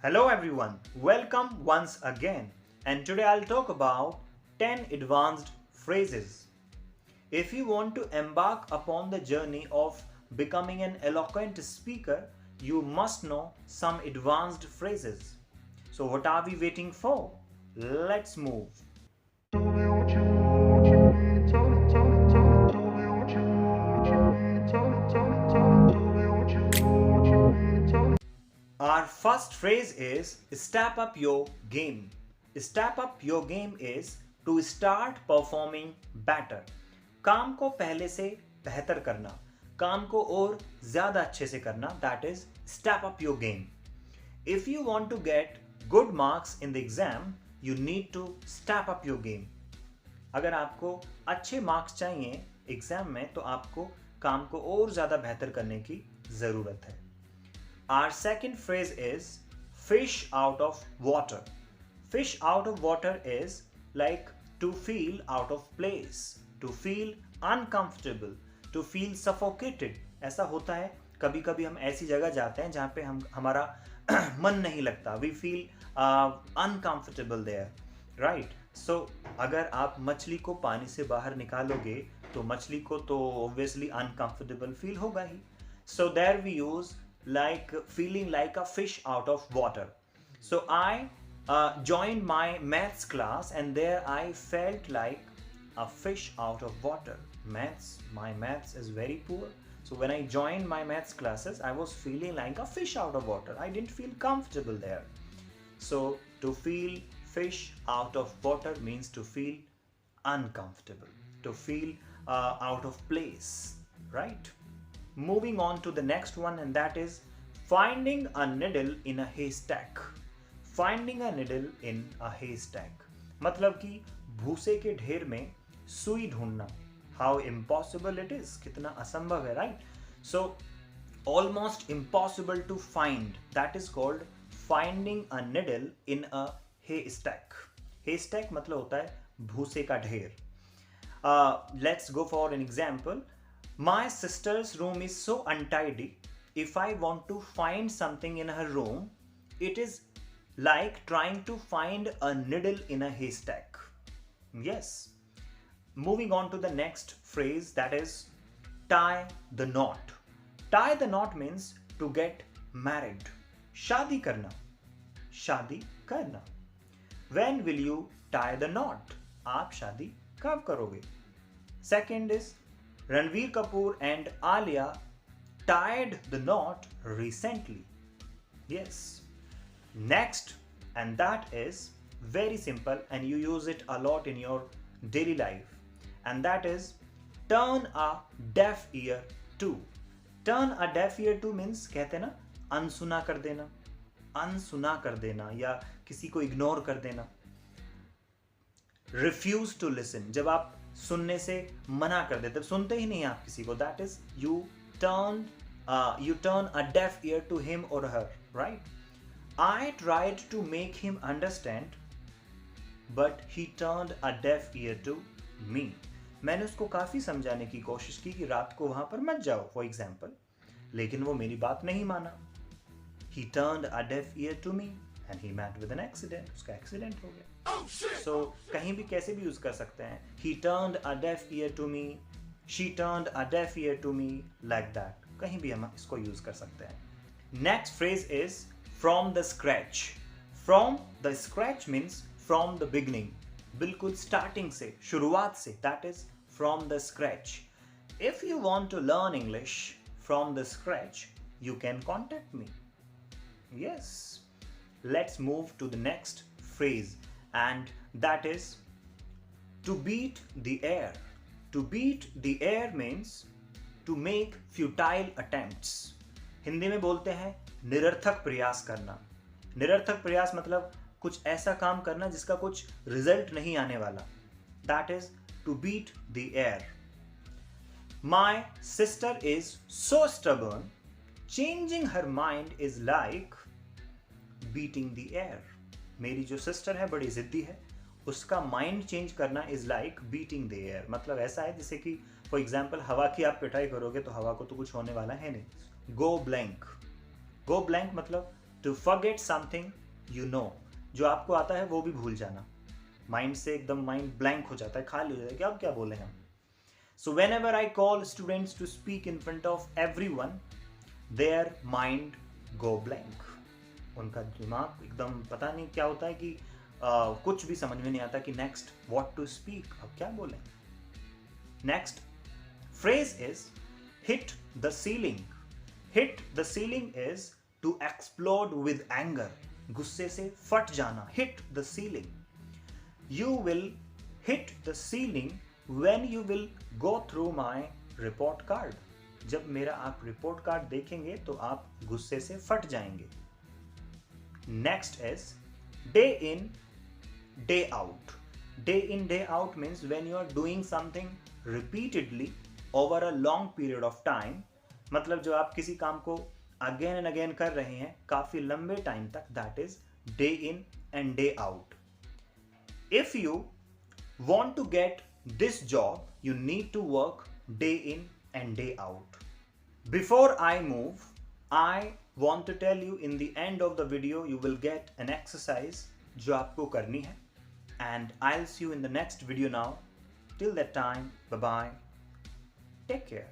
Hello everyone, welcome once again. And today I'll talk about 10 advanced phrases. If you want to embark upon the journey of becoming an eloquent speaker, you must know some advanced phrases. So, what are we waiting for? Let's move. Tell me what you want, you need. Tell me what you want, you need. Tell me what you want, you need. Our first phrase is step up your game. Step up your game is to start performing better. काम को पहले से बेहतर करना, काम को और ज्यादा अच्छे से करना, that is step up your game. If you want to get good marks in the exam, you need to step up your game. अगर आपको अच्छे मार्क्स चाहिए एग्जाम में तो आपको काम को और ज़्यादा बेहतर करने की ज़रूरत है. Our second phrase is fish out of water. Fish out of water is like to feel out of place, to feel uncomfortable, to feel suffocated. ऐसा होता है कभी कभी हम ऐसी जगह जाते हैं जहाँ पे हमारा मन नहीं लगता. We feel uncomfortable there, right? So अगर आप मछली को पानी से बाहर निकालोगे तो मछली को तो obviously uncomfortable feel होगा ही. So there we use like feeling like a fish out of water. So I joined my maths class and there I felt like a fish out of water. My maths is very poor. So when I joined my maths classes, I was feeling like a fish out of water. I didn't feel comfortable there. So to feel fish out of water means to feel uncomfortable, to feel out of place, right? Moving on to the next one, and that is finding a needle in a haystack. Finding a needle in a haystack मतलब कि भूसे के ढेर में सुई ढूंढना. How impossible it is, कितना असंभव है, right? So almost impossible to find, that is called finding a needle in a haystack. Haystack मतलब होता है भूसे का ढेर. Let's go for an example. My sister's room is so untidy. If I want to find something in her room, it is like trying to find a needle in a haystack. Yes. Moving on to the next phrase, that is tie the knot. Tie the knot means to get married. शादी करना. शादी करना. When will you tie the knot? आप शादी कब करोगे? Second is Ranveer Kapoor and Alia tied the knot recently. Yes. Next, and that is very simple and you use it a lot in your daily life, and that is turn a deaf ear to. Turn a deaf ear to means कहते ना अनसुना कर देना, अनसुना कर देना या किसी को इग्नोर कर देना. Refuse to listen, जब आप सुनने से मना कर देते, सुनते ही नहीं आप किसी को, that is you turn a deaf ear to him or her, right? I tried to make him understand but he turned a deaf ear to me. मैंने उसको काफी समझाने की कोशिश की कि रात को वहां पर मत जाओ फॉर एग्जाम्पल, लेकिन वो मेरी बात नहीं माना. He turned a deaf ear to me and he met with an accident. उसका एक्सीडेंट हो गया. So कहीं भी कैसे भी यूज कर सकते हैं. He turned a deaf ear to me. She turned a deaf ear to me, like that. कहीं भी हम इसको यूज कर सकते हैं. Next phrase is from the scratch. From the scratch means from the beginning. बिल्कुल starting से, शुरुआत से. That is from the scratch. If you want to learn English from the scratch, you can contact me. Yes. Let's move to the next phrase, and that is to beat the air. To beat the air means to make futile attempts. Hindi में बोलते हैं निरर्थक प्रयास करना. निरर्थक प्रयास मतलब कुछ ऐसा काम करना जिसका कुछ रिजल्ट नहीं आने वाला. That is to beat the air. My sister is so stubborn. Changing her mind is like beating the air. मेरी जो सिस्टर है बड़ी जिद्दी है, उसका माइंड चेंज करना is like beating the air. मतलब ऐसा है जैसे कि फॉर एग्जाम्पल हवा की आप पिटाई करोगे तो हवा को तो कुछ होने वाला है नहीं. Go blank. गो ब्लैंक मतलब to forget something you know, जो आपको आता है वो भी भूल जाना, माइंड से एकदम माइंड ब्लैंक हो जाता है, खाली हो जाता है कि अब क्या बोले हम. So whenever I call students to speak in front of everyone, their mind go blank. उनका दिमाग एकदम पता नहीं क्या होता है कि कुछ भी समझ में नहीं आता कि नेक्स्ट व्हाट टू स्पीक, अब क्या बोलें. Next phrase is hit the ceiling. Hit the ceiling is to explode with anger, गुस्से से फट जाना. Hit the ceiling. You will hit the ceiling when you will go through my report card. जब मेरा आप रिपोर्ट कार्ड देखेंगे तो आप गुस्से से फट जाएंगे. Next is day in day out. Day in day out means when you are doing something repeatedly over a long period of time. मतलब जो आप किसी काम को अगेन एंड अगेन कर रहे हैं काफी लंबे टाइम तक, that is day in and day out. If you want to get this job, you need to work day in and day out. Before I move, I want to tell you in the end of the video you will get an exercise जो आपको करनी है. And I'll see you in the next video now. Till that time, bye bye. Take care.